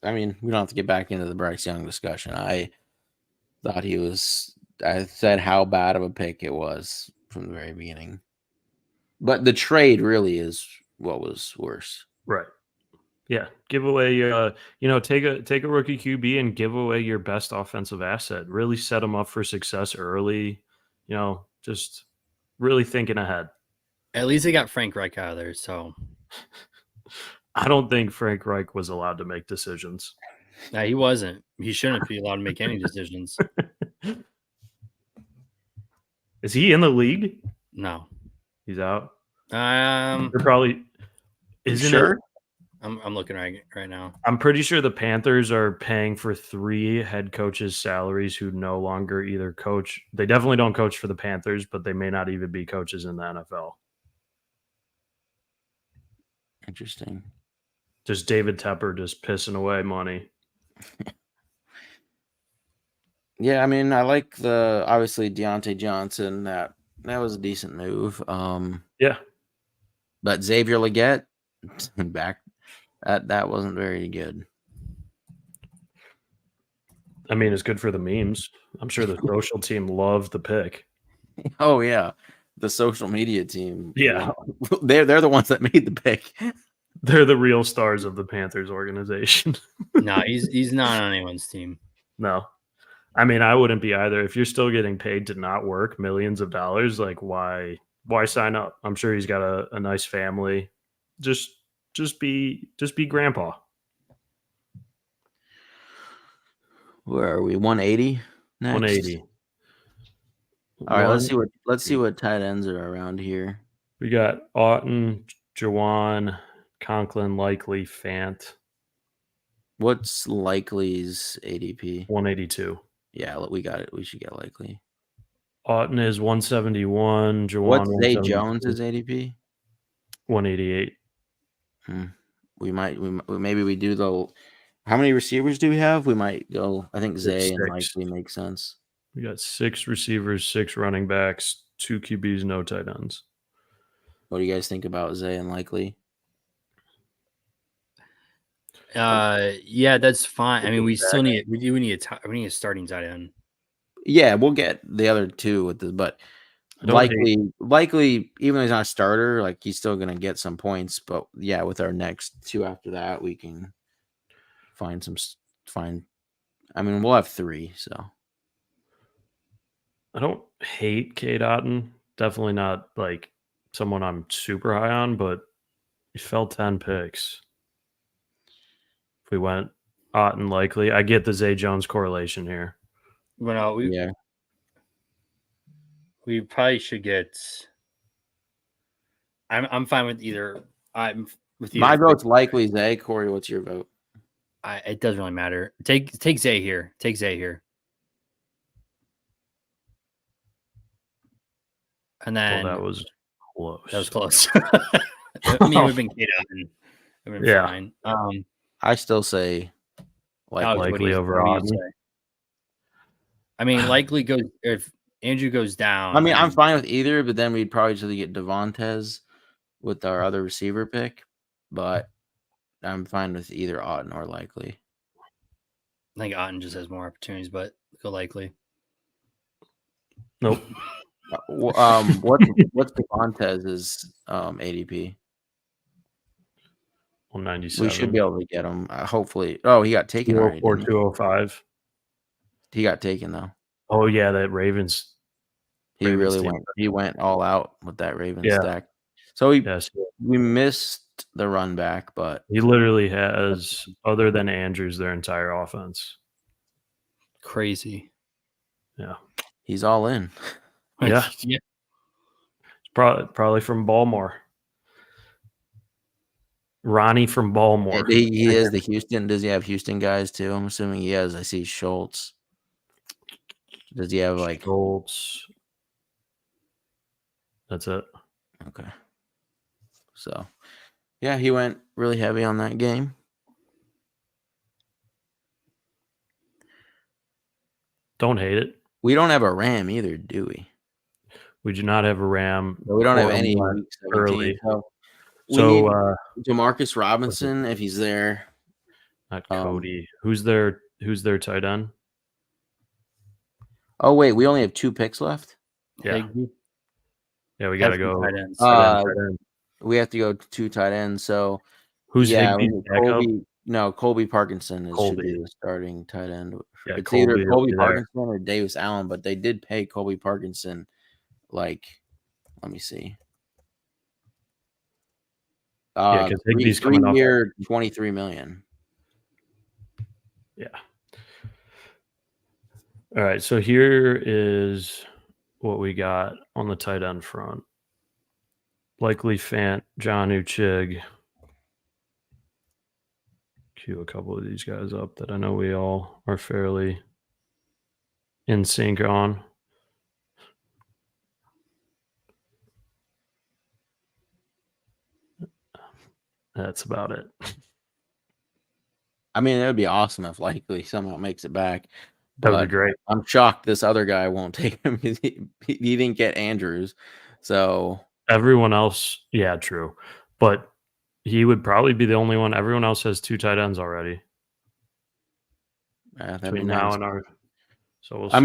mean, we don't have to get back into the Bryce Young discussion. I thought I said how bad of a pick it was from the very beginning. But the trade really is what was worse. Right. Yeah. Give away take a rookie QB and give away your best offensive asset. Really set them up for success early. Just really thinking ahead. At least they got Frank Reich out of there, so I don't think Frank Reich was allowed to make decisions. No, he wasn't. He shouldn't be allowed to make any decisions. Is he in the league? No. He's out. They're probably isn't sure? it? I'm looking right now. I'm pretty sure the Panthers are paying for 3 head coaches' salaries who no longer either coach. They definitely don't coach for the Panthers, but they may not even be coaches in the NFL. Interesting. Just David Tepper just pissing away money. Yeah, I mean, I like obviously Deontay Johnson. That was a decent move. Yeah. But Xavier Legette back, that wasn't very good. I mean, it's good for the memes. I'm sure the social team loved the pick. Oh yeah, the social media team. Yeah, they're the ones that made the pick. They're the real stars of the Panthers organization. No, he's not on anyone's team. No. I mean, I wouldn't be either. If you're still getting paid to not work millions of dollars, like why sign up? I'm sure he's got a nice family. Just be grandpa. Where are we? 180 next? 180. All right, let's see what tight ends are around here. We got Auten, Jawan, Conklin, Likely, Fant. What's Likely's ADP? 182. Yeah, we got it. We should get Likely. Auten is 171. Jawan, what's Zay Jones's ADP? 188. Maybe we do How many receivers do we have? We might go. I think Zay and 6. Likely make sense. We got 6 receivers, 6 running backs, 2 QBs, no tight ends. What do you guys think about Zay and Likely? Yeah, that's fine. I mean, we do need a starting tight end. Yeah, we'll get the other 2 with this, but likely, even though he's not a starter, like he's still gonna get some points. But yeah, with our next 2 after that, we can find. I mean, we'll have 3. So I don't hate Cade Otton. Definitely not like someone I'm super high on, but he fell 10 picks. If we went Otton Likely, I get the Zay Jones correlation here. Well, yeah, we probably should get. I'm fine with either. My vote's Likely Zay. Corey, what's your vote? It doesn't really matter. Take Zay here. Take Zay here. And then that was close. That was close. I mean, it would have been Cade Otton. It would have been fine. I still say Likely over Otton. I mean, Likely goes if Andrew goes down. I mean, I'm fine with either, but then we'd probably just get Devontae with our other receiver pick. But I'm fine with either Otton or Likely. I think Otton just has more opportunities, but go Likely. Nope. What's Devontae's ADP? 197. We should be able to get him. Hopefully. Oh, he got taken already. 205. He got taken though. Oh yeah, that Ravens. He really went. He went all out with that Ravens stack. So we missed the run back, but he literally has, other than Andrews, their entire offense. Crazy. Yeah, he's all in. Yeah. Yeah. Probably from Baltimore. Ronnie from Baltimore. He is the Houston. Does he have Houston guys too? I'm assuming he has. I see Schultz. Does he have Schultz? That's it. Okay. So, yeah, he went really heavy on that game. Don't hate it. We don't have a Ram either, do we? We do not have a Ram. We don't have any early. So Demarcus Robinson, if he's there. Not Cody. Who's their tight end? Oh wait, we only have 2 picks left. Yeah. Yeah, we gotta go. Tight ends. We have to go 2 tight ends. So who's Colby? No, Colby Parkinson should be the starting tight end. Yeah, it's either Colby Parkinson or Davis Allen, but they did pay Colby Parkinson let me see. Yeah, because Higby's coming off 23 million. Yeah. All right, so here is what we got on the tight end front. Likely Fant, Jonnu Chig. Cue a couple of these guys up that I know we all are fairly in sync on. That's about it. I mean, it would be awesome if Likely somehow makes it back. That would be great. I'm shocked this other guy won't take him. He didn't get Andrews. So everyone else, yeah, true. But he would probably be the only one. Everyone else has 2 tight ends already. Between now and our. So we'll see.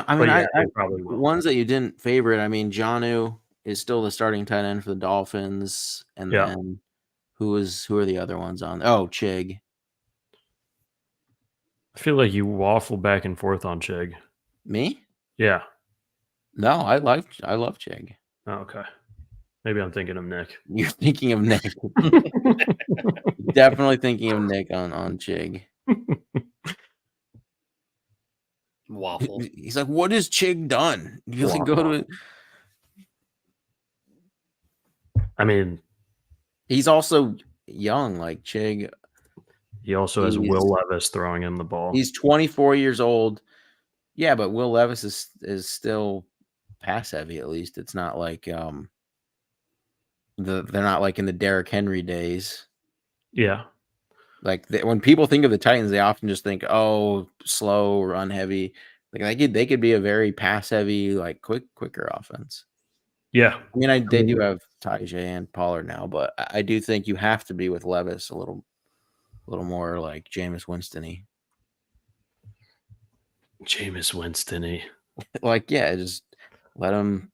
I probably will. Ones that you didn't favorite. I mean, Jonnu is still the starting tight end for the Dolphins, and then who are the other ones on? Oh, Chig. I feel like you waffle back and forth on Chig. Me? Yeah. No, I love Chig. Oh, okay. Maybe I'm thinking of Nick. You're thinking of Nick. Definitely thinking of Nick on Chig. Waffle. He's like, what has Chig done? You go to it. I mean, he's also young, like Chig. He also has Will Levis throwing him the ball. He's 24 years old. Yeah, but Will Levis is still pass heavy. At least it's not like they're not like in the Derrick Henry days. Yeah, Like when people think of the Titans, they often just think, oh, slow, run heavy. Like they could be a very pass heavy, like quicker offense. Yeah. I mean, they do have Tajay and Pollard now, but I do think you have to be with Levis a little more like Jameis Winston-y. Jameis Winston-y. Like, yeah, just let him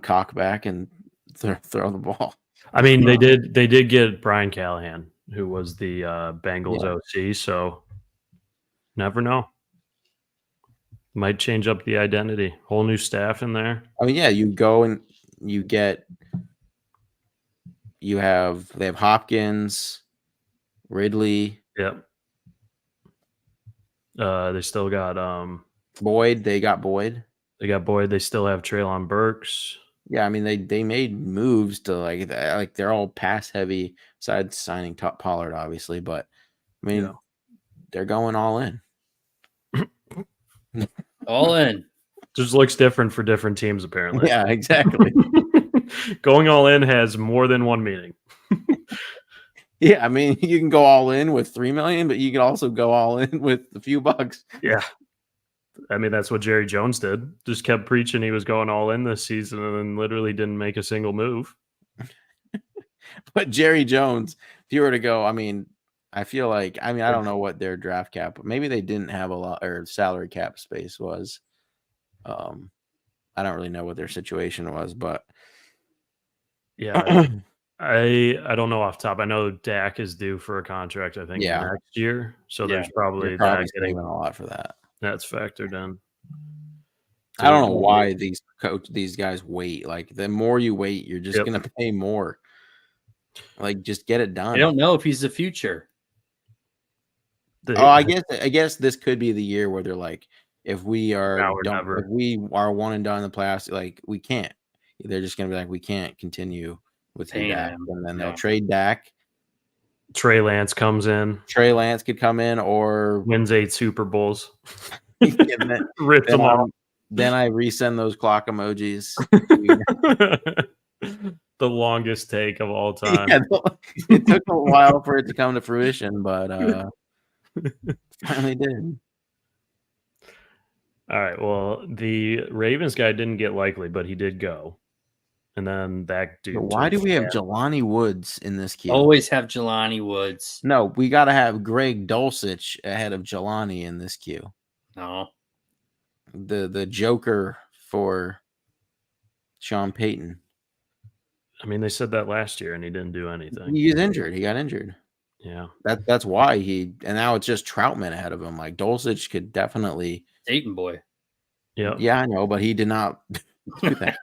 cock back and throw the ball. I mean, they did get Brian Callahan, who was the Bengals OC, so never know. Might change up the identity. Whole new staff in there. I mean, yeah, you go and they have Hopkins, Ridley. Yep. They still got Boyd. They got Boyd. They got Boyd. They still have Treylon Burks. Yeah, I mean they made moves to like they're all pass heavy. Besides signing Pollard, obviously, but I mean they're going all in. All in. Just looks different for different teams, apparently. Yeah, exactly. Going all in has more than one meaning. Yeah, I mean you can go all in with $3 million, but you can also go all in with a few bucks. Yeah. I mean, that's what Jerry Jones did. Just kept preaching he was going all in this season and then literally didn't make a single move. But Jerry Jones, if you were to go, I mean, I feel like, I don't know what their draft cap, but maybe they didn't have a lot or salary cap space was. I don't really know what their situation was, but yeah, I don't know off top. I know Dak is due for a contract, I think, next year. So there's probably getting a lot for that. That's factored in. So I don't know why these guys wait. Like the more you wait, you're just gonna pay more. Like just get it done. I don't know if he's the future. I guess this could be the year where they're like, if we are one and done in the playoffs, like we can't. They're just gonna be like, we can't continue with Dak, and then they'll trade Dak. Trey Lance comes in. Trey Lance could come in or wins 8 Super Bowls. Rips them off. Then I resend those clock emojis. The longest take of all time. Yeah, it took a while for it to come to fruition, but finally did. All right. Well, the Ravens guy didn't get Likely, but he did go. And then that dude. Why do we have Jelani Woods in this queue? Always have Jelani Woods. No, we got to have Greg Dulcich ahead of Jelani in this queue. No. The Joker for Sean Payton. I mean, they said that last year, and he didn't do anything. He's injured. He got injured. Yeah. That's why and now it's just Troutman ahead of him. Like Dulcich could definitely. Dayton boy. Yeah. Yeah, I know, but he did not do that.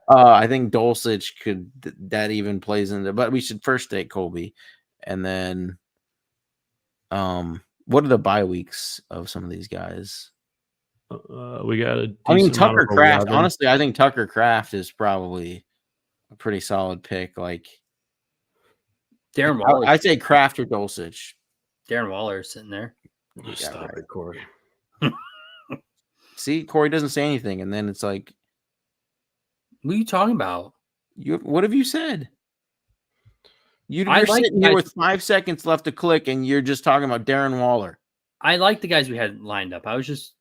I think Dulcich could, that even plays into, but we should first take Colby. And then, what are the bye weeks of some of these guys? We got Tucker Kraft. Honestly, I think Tucker Kraft is probably a pretty solid pick. Like Darren Waller. I'd say Kraft or Dulcich. Darren Waller is sitting there. Stop it, Corey. See, Corey doesn't say anything, and then it's like, what are you talking about? What have you said? You're sitting here with 5 seconds left to click, and you're just talking about Darren Waller. I like the guys we had lined up. I was just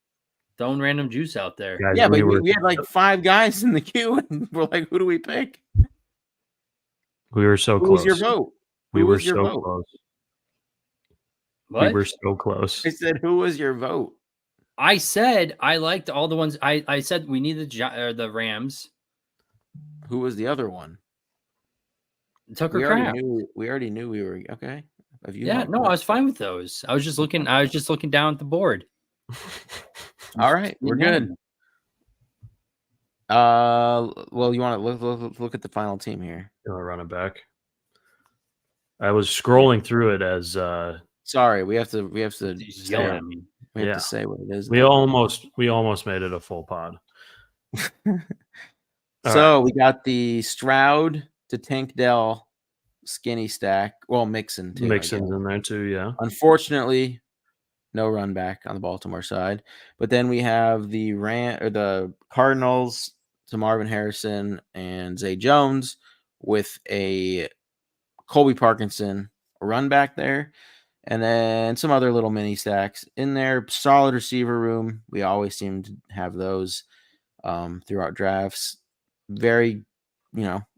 throwing random juice out there. Guys, yeah, but we had like 5 guys in the queue, and we're like, who do we pick? We were so close. Who was your vote? We were so close. What? We were so close. I said, who was your vote? I said I liked all the ones. I said we needed the Rams. Who was the other one? Tucker Kraft. We already knew we were okay. I was fine with those. I was just looking down at the board. All right, we're good. Well, you want to look at the final team here? You want to run it back? I was scrolling through it as. Sorry, we have to. Yell at me. We have to say what it is. We almost made it a full pod. So we got the Stroud to Tank Dell skinny stack. Well, Mixon too. Mixon's in there too, yeah. Unfortunately, no run back on the Baltimore side. But then we have the Cardinals to Marvin Harrison and Zay Jones with a Colby Parkinson run back there. And then some other little mini stacks in there. Solid receiver room. We always seem to have those throughout drafts. Very,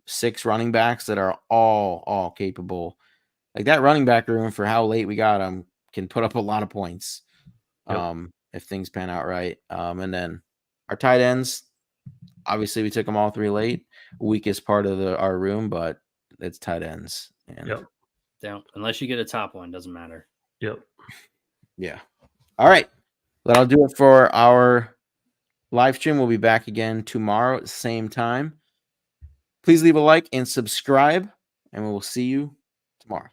6 running backs that are all capable. Like that running back room for how late we got them can put up a lot of points if things pan out right. And then our tight ends, obviously we took them all 3 late. Weakest part of our room, but it's tight ends. And unless you get a top one, doesn't matter. Yep. Yeah. All right. That'll do it for our live stream. We'll be back again tomorrow at the same time. Please leave a like and subscribe, and we will see you tomorrow.